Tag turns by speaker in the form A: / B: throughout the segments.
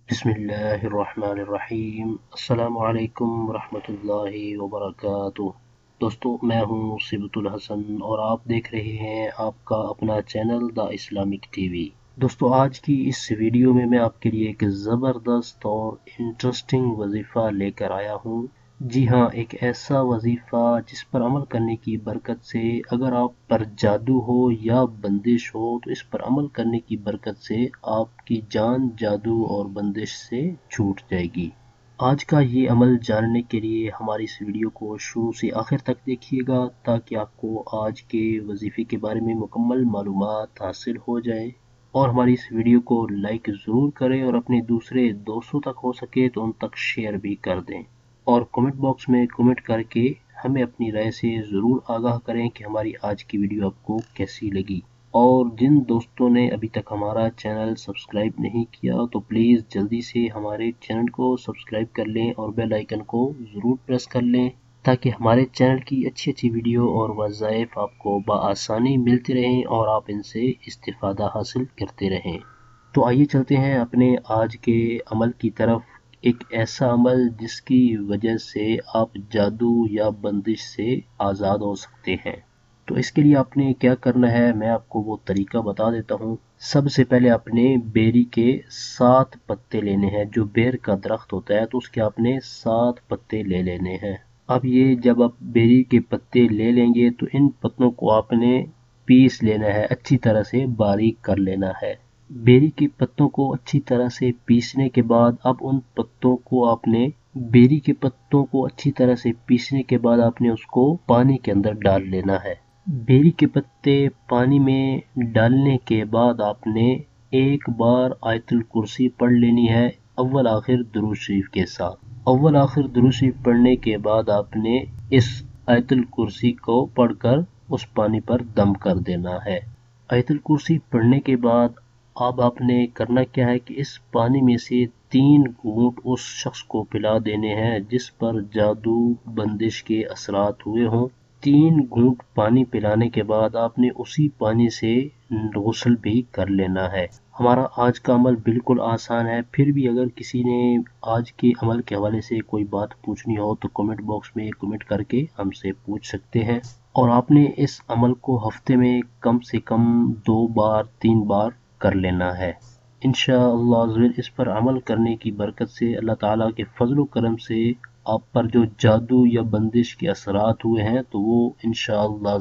A: बिस्मिल्लाहिर्रहमानिर्रहीम। अस्सलामु अलैकुम वरहमतुल्लाहि वबरकातुह। दोस्तों, मैं हूँ सिबतुल हसन और आप देख रहे हैं आपका अपना चैनल द इस्लामिक टीवी। दोस्तों, आज की इस वीडियो में मैं आपके लिए एक ज़बरदस्त और इंटरेस्टिंग वजीफ़ा लेकर आया हूँ। जी हाँ, एक ऐसा वजीफ़ा जिस पर अमल करने की बरकत से अगर आप पर जादू हो या बंदिश हो तो इस पर अमल करने की बरकत से आपकी जान जादू और बंदिश से छूट जाएगी। आज का ये अमल जानने के लिए हमारी इस वीडियो को शुरू से आखिर तक देखिएगा ताकि आपको आज के वजीफे के बारे में मुकम्मल मालूमात हासिल हो जाए। और हमारी इस वीडियो को लाइक ज़रूर करें और अपने दूसरे दोस्तों तक हो सके तो उन तक शेयर भी कर दें। और कमेंट बॉक्स में कमेंट करके हमें अपनी राय से ज़रूर आगाह करें कि हमारी आज की वीडियो आपको कैसी लगी। और जिन दोस्तों ने अभी तक हमारा चैनल सब्सक्राइब नहीं किया तो प्लीज़ जल्दी से हमारे चैनल को सब्सक्राइब कर लें और बेल आइकन को ज़रूर प्रेस कर लें ताकि हमारे चैनल की अच्छी अच्छी वीडियो और वज़ाइफ आपको बआसानी मिलती रहें और आप इनसे इस्तिफ़ादा हासिल करते रहें। तो आइए चलते हैं अपने आज के अमल की तरफ। एक ऐसा अमल जिसकी वजह से आप जादू या बंदिश से आज़ाद हो सकते हैं। तो इसके लिए आपने क्या करना है मैं आपको वो तरीका बता देता हूँ। सबसे पहले आपने बेरी के 7 पत्ते लेने हैं। जो बेर का दरख्त होता है तो उसके आपने 7 पत्ते ले लेने हैं। अब ये जब आप बेरी के पत्ते ले लेंगे तो इन पत्तों को आपने पीस लेना है, अच्छी तरह से बारीक कर लेना है। बेरी के पत्तों को अच्छी तरह से पीसने के बाद अब उन पत्तों को आपने बेरी के पत्तों को अच्छी तरह से पीसने के बाद आपने उसको पानी के अंदर डाल लेना है। बेरी के पत्ते पानी में डालने के बाद आपने एक बार आयतुल कुर्सी पढ़ लेनी है अव्वल आखिर दुरूद शरीफ के साथ। अव्वल आखिर दुरूद शरीफ पढ़ने के बाद आपने इस आयतुल कुर्सी को पढ़कर उस पानी पर दम कर देना है। आयतुल कुर्सी पढ़ने के बाद अब आपने करना क्या है कि इस पानी में से 3 घूंट उस शख्स को पिला देने हैं जिस पर जादू बंदिश के असरात हुए हों। 3 घूंट पानी पिलाने के बाद आपने उसी पानी से गुस्ल भी कर लेना है। हमारा आज का अमल बिल्कुल आसान है। फिर भी अगर किसी ने आज के अमल के हवाले से कोई बात पूछनी हो तो कमेंट बॉक्स में कमेंट करके हमसे पूछ सकते हैं। और आपने इस अमल को हफ्ते में कम से कम 2 बार 3 बार कर लेना है। इंशाअल्लाह इस पर अमल करने की बरकत से अल्लाह ताला के फजल करम से आप पर जो जादू या बंदिश के असरात हुए हैं तो वो इंशाअल्लाह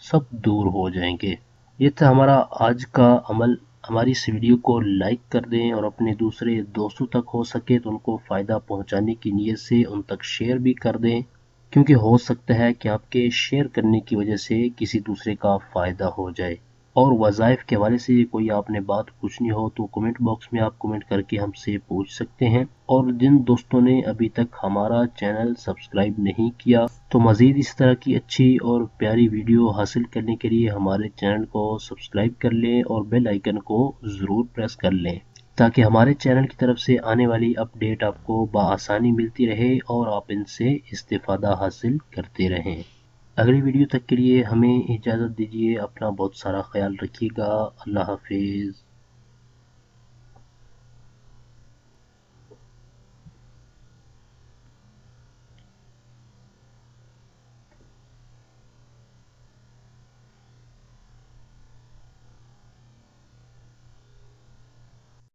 A: सब दूर हो जाएंगे। ये था हमारा आज का अमल। हमारी इस वीडियो को लाइक कर दें और अपने दूसरे दोस्तों तक हो सके तो उनको फ़ायदा पहुंचाने की नीयत से उन तक शेयर भी कर दें, क्योंकि हो सकता है कि आपके शेयर करने की वजह से किसी दूसरे का फ़ायदा हो जाए। और वज़ाइफ के हवाले से कोई आपने बात पूछनी हो तो कमेंट बॉक्स में आप कमेंट करके हमसे पूछ सकते हैं। और जिन दोस्तों ने अभी तक हमारा चैनल सब्सक्राइब नहीं किया तो मज़ीद इस तरह की अच्छी और प्यारी वीडियो हासिल करने के लिए हमारे चैनल को सब्सक्राइब कर लें और बेल आइकन को ज़रूर प्रेस कर लें ताकि हमारे चैनल की तरफ से आने वाली अपडेट आपको बआसानी मिलती रहे और आप इनसे इस्तिफ़ादा हासिल करते रहें। अगली वीडियो तक के लिए हमें इजाज़त दीजिए। अपना बहुत सारा ख्याल रखिएगा। अल्लाह हाफिज़।